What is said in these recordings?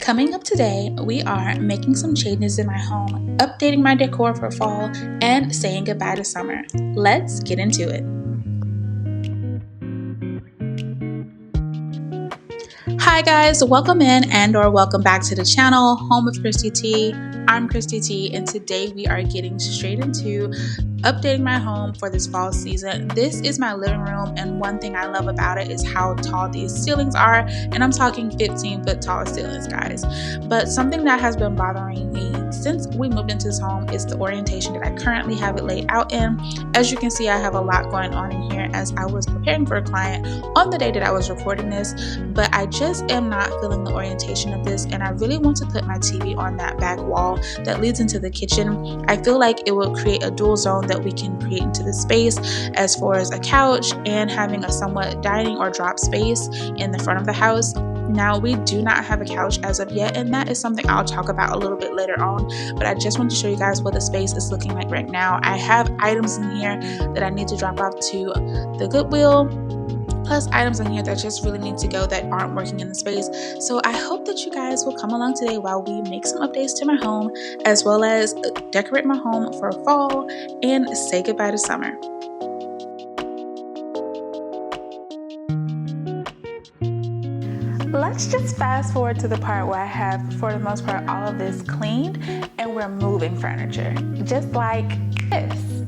Coming up today, we are making some changes in my home, updating my decor for fall, and saying goodbye to summer. Let's get into it. Hi guys, welcome in and/or welcome back to the channel, home of Christy T. I'm Christy T, and today we are getting straight into updating my home for this fall season. This is my living room, and one thing I love about it is how tall these ceilings are, and I'm talking 15-foot tall ceilings, guys. But something that has been bothering me since we moved into this home is the orientation that I currently have it laid out in. As you can see, I have a lot going on in here as I was preparing for a client on the day that I was recording this, but I just am not feeling the orientation of this, and I really want to put my TV on that back wall that leads into the kitchen. I feel like it will create a dual zone that we can create into the space as far as a couch and having a somewhat dining or drop space in the front of the house. Now, we do not have a couch as of yet, and that is something I'll talk about a little bit later on, but I just want to show you guys what the space is looking like right now. I have items in here that I need to drop off to the Goodwill, plus items in here that just really need to go that aren't working in the space. So I hope that you guys will come along today while we make some updates to my home, as well as decorate my home for fall and say goodbye to summer. Let's just fast forward to the part where I have, for the most part, all of this cleaned and we're moving furniture, just like this.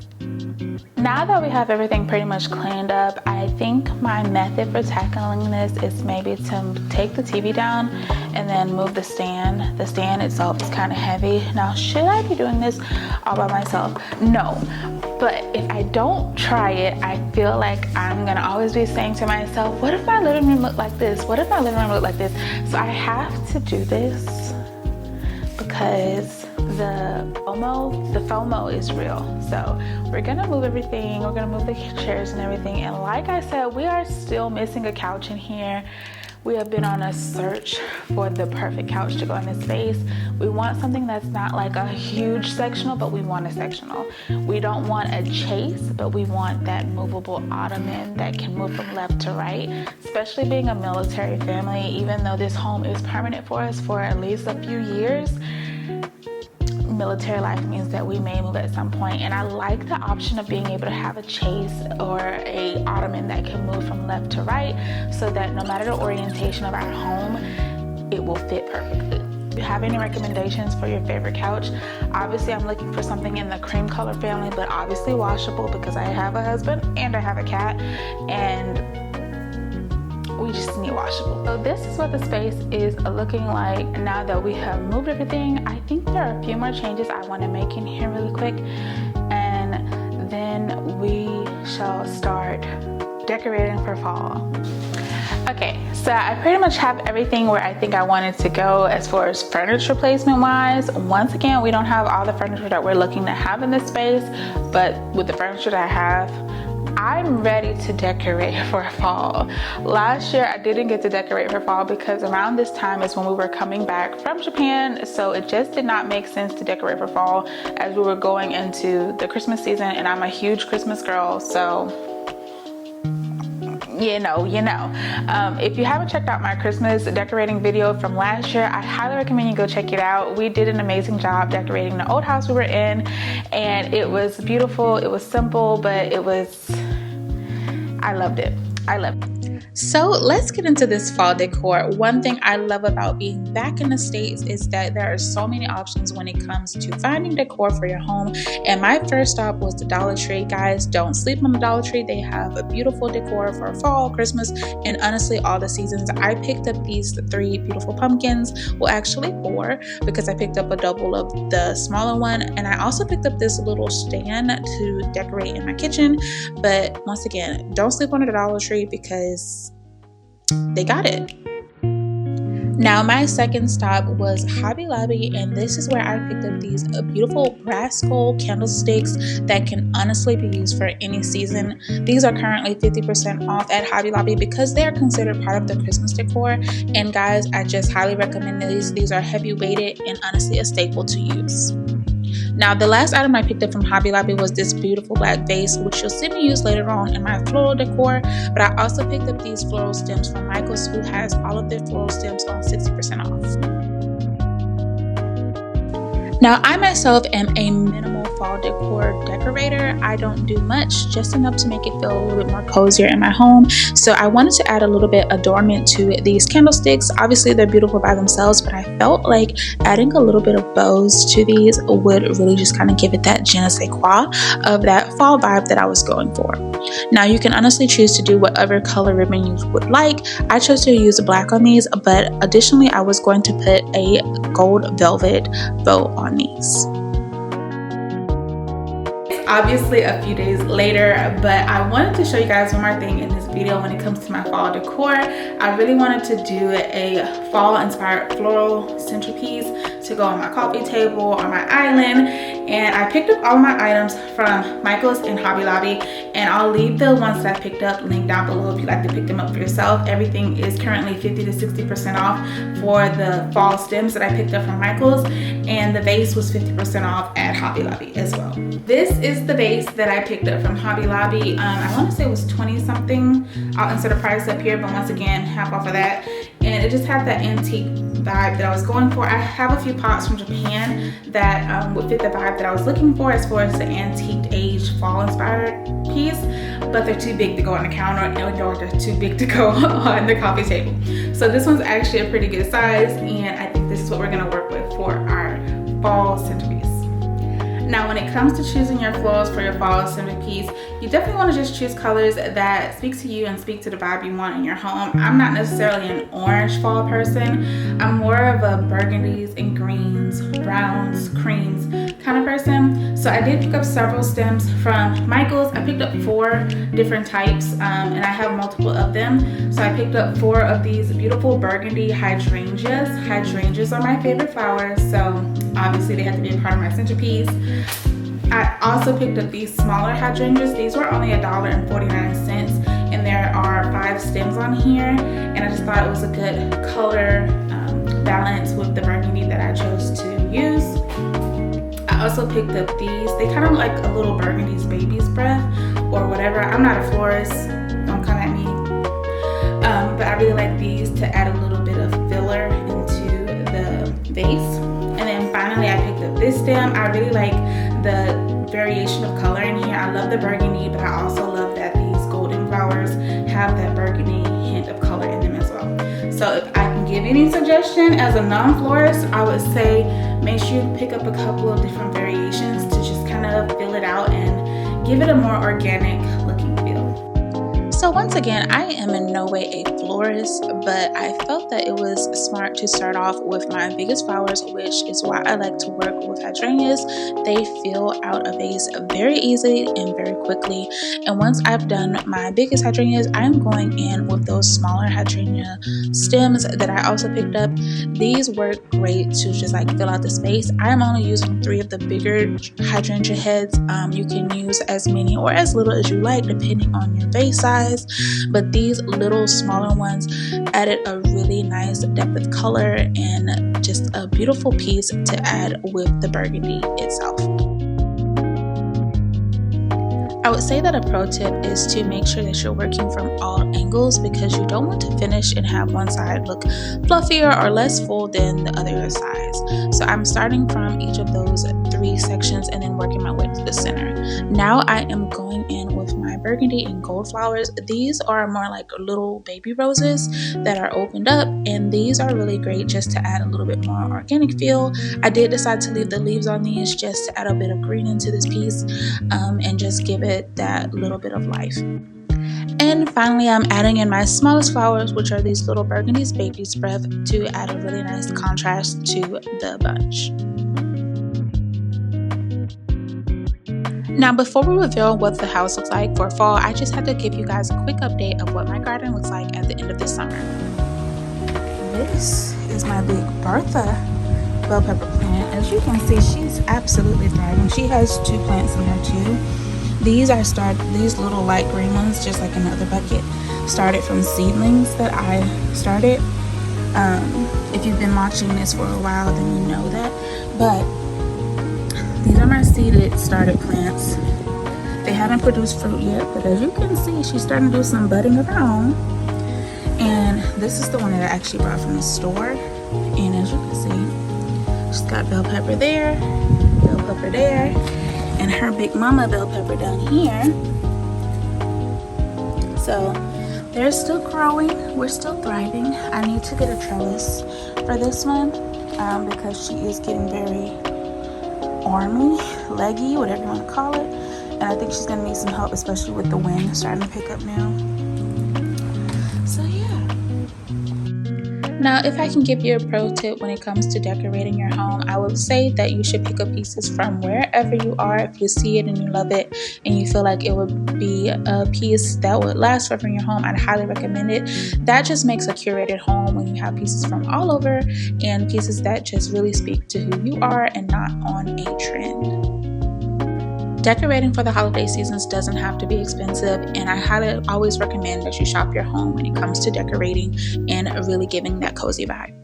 Now that we have everything pretty much cleaned up, I think my method for tackling this is maybe to take the TV down and then move the stand. The stand itself is kind of heavy. Now, should I be doing this all by myself? No. But if I don't try it, I feel like I'm gonna always be saying to myself, what if my living room looked like this? What if my living room looked like this? So I have to do this because the FOMO is real. So we're gonna move everything. We're gonna move the chairs and everything. And like I said, we are still missing a couch in here. We have been on a search for the perfect couch to go in this space. We want something that's not like a huge sectional, but we want a sectional. We don't want a chase, but we want that movable ottoman that can move from left to right. Especially being a military family, even though this home is permanent for us for at least a few years, military life means that we may move at some point, and I like the option of being able to have a chase or a ottoman that can move from left to right, so that no matter the orientation of our home, it will fit perfectly. If you have any recommendations for your favorite couch, obviously I'm looking for something in the cream color family, but obviously washable because I have a husband and I have a cat, and we just need washable. So this is what the space is looking like now that we have moved everything. I think there are a few more changes I want to make in here really quick, and then we shall start decorating for fall. Okay, so I pretty much have everything where I think I wanted to go as far as furniture placement wise. Once again, we don't have all the furniture that we're looking to have in this space, but with the furniture that I have, I'm ready to decorate for fall. Last year I didn't get to decorate for fall because around this time is when we were coming back from Japan, so it just did not make sense to decorate for fall as we were going into the Christmas season, and I'm a huge Christmas girl, so you know. If you haven't checked out my Christmas decorating video from last year, I highly recommend you go check it out. We did an amazing job decorating the old house we were in, and it was beautiful. It was simple, but I loved it. So let's get into this fall decor. One thing I love about being back in the States is that there are so many options when it comes to finding decor for your home. And my first stop was the Dollar Tree. Guys, don't sleep on the Dollar Tree. They have a beautiful decor for fall, Christmas, and honestly all the seasons. I picked up these 3 beautiful pumpkins. Well, actually 4, because I picked up a double of the smaller one, and I also picked up this little stand to decorate in my kitchen. But once again, don't sleep on the Dollar Tree because they got it. Now, my second stop was Hobby Lobby, and this is where I picked up these beautiful brass skull candlesticks that can honestly be used for any season. These are currently 50% off at Hobby Lobby because they are considered part of the Christmas decor, and guys, I just highly recommend these. These are heavy weighted and honestly a staple to use. Now, the last item I picked up from Hobby Lobby was this beautiful black vase, which you'll see me use later on in my floral decor, but I also picked up these floral stems from Michaels, who has all of their floral stems on 60% off. Now, I myself am a minimal fall decor decorator. I don't do much, just enough to make it feel a little bit more cozier in my home. So I wanted to add a little bit adornment to these candlesticks. Obviously, they're beautiful by themselves, but I felt like adding a little bit of bows to these would really just kind of give it that je ne sais quoi of that fall vibe that I was going for. Now, you can honestly choose to do whatever color ribbon you would like. I chose to use black on these, but additionally, I was going to put a gold velvet bow on these. Obviously a few days later, but I wanted to show you guys one more thing in this video when it comes to my fall decor. I really wanted to do a fall inspired floral centerpiece to go on my coffee table or my island, and I picked up all my items from Michael's and Hobby Lobby, and I'll leave the ones that I picked up linked down below if you'd like to pick them up for yourself. Everything is currently 50 to 60% off for the fall stems that I picked up from Michael's, and the vase was 50% off at Hobby Lobby as well. This is the vase that I picked up from Hobby Lobby. I want to say it was 20 something. I'll insert a price up here, but once again, half off of that. And it just had that antique vibe that I was going for. I have a few pots from Japan that would fit the vibe that I was looking for as far as the antique age fall inspired piece, but they're too big to go on the counter or they're too big to go on the coffee table. So this one's actually a pretty good size, and I think this is what we're gonna work with for our fall centerpiece. Now, when it comes to choosing your florals for your fall centerpiece, you definitely want to just choose colors that speak to you and speak to the vibe you want in your home. I'm not necessarily an orange fall person. I'm more of a burgundies and greens, browns, creams kind of person. So I did pick up several stems from Michael's. I picked up 4 different types, and I have multiple of them. So I picked up 4 of these beautiful burgundy hydrangeas. Hydrangeas are my favorite flowers, so obviously they have to be a part of my centerpiece. I also picked up these smaller hydrangeas. These were only $1.49, and there are 5 stems on here, and I just thought it was a good color balance with the burgundy that I chose to use. I also picked up these. They kind of look like a little burgundy's baby's breath or whatever. I'm not a florist, don't come at me. But I really like these to add a little bit of filler into the vase. And then finally I picked up this stem. I really like the variation of color in here. I love the burgundy, but I also love that these golden flowers have that burgundy hint of color in them as well. So if I can give any suggestion as a non-florist, I would say make sure you pick up a couple of different variations to just kind of fill it out and give it a more organic looking feel. So once again, I am in no way a florist, but I felt that it was smart to start off with my biggest flowers, which is why I like to work with hydrangeas. They fill out a vase very easily and very quickly. And once I've done my biggest hydrangeas, I'm going in with those smaller hydrangea stems that I also picked up. These work great to just like fill out the space. I'm only using 3 of the bigger hydrangea heads. You can use as many or as little as you like depending on your vase size. But these little smaller ones added a really nice depth of color and just a beautiful piece to add with the burgundy itself. I would say that a pro tip is to make sure that you're working from all angles, because you don't want to finish and have one side look fluffier or less full than the other sides. So I'm starting from each of those 3 sections and then working my way to the center. Now I am going in with my burgundy and gold flowers. These are more like little baby roses that are opened up, and these are really great just to add a little bit more organic feel. I did decide to leave the leaves on these just to add a bit of green into this piece and just give it that little bit of life. And finally, I'm adding in my smallest flowers, which are these little burgundy's baby's breath, to add a really nice contrast to the bunch. Now, before we reveal what the house looks like for fall, I just have to give you guys a quick update of what my garden looks like at the end of the summer. This is my big Bertha bell pepper plant. As you can see, she's absolutely thriving. She has 2 plants in there too. These little light green ones, just like another bucket, started from seedlings that I started. If you've been watching this for a while, then you know that. But these are my seeded started plants. They haven't produced fruit yet, but as you can see, she's starting to do some budding of her own. And this is the one that I actually bought from the store. And as you can see, she's Got bell pepper there, bell pepper there, and her big mama bell pepper down here. So they're still growing, we're still thriving. I need to get a trellis for this one because she is getting very army, leggy, whatever you want to call it. And I think she's gonna need some help, especially with the wind starting to pick up now. So yeah. Now, if I can give you a pro tip when it comes to decorating your home, I would say that you should pick up pieces from wherever you are. If you see it and you love it and you feel like it would be a piece that would last forever in your home, I'd highly recommend it. That just makes a curated home when you have pieces from all over and pieces that just really speak to who you are and not on a trend. Decorating for the holiday seasons doesn't have to be expensive, and I highly always recommend that you shop your home when it comes to decorating and really giving that cozy vibe.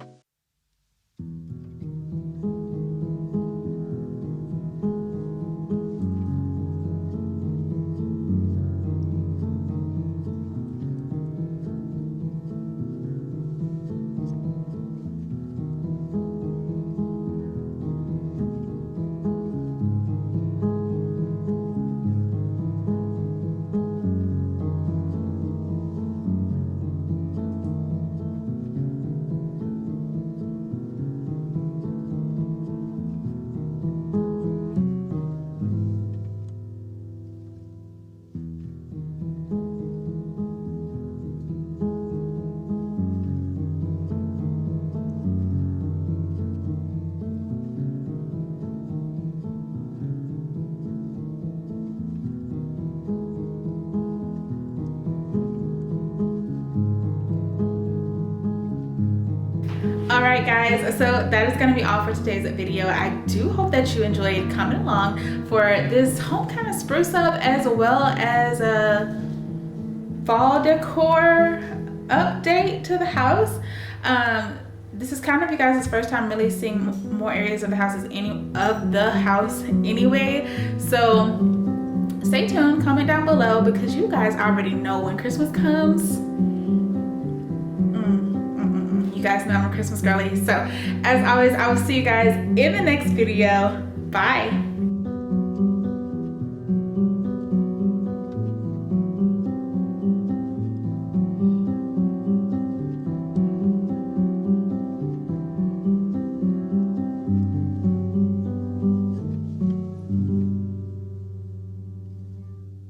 Alright guys, so that is going to be all for today's video. I do hope that you enjoyed coming along for this home kind of spruce up as well as a fall decor update to the house. This is kind of you guys' first time really seeing more areas of the house anyway. So stay tuned, comment down below because you guys already know when Christmas comes. You guys know I'm a Christmas girly. So as always, I will see you guys in the next video. Bye.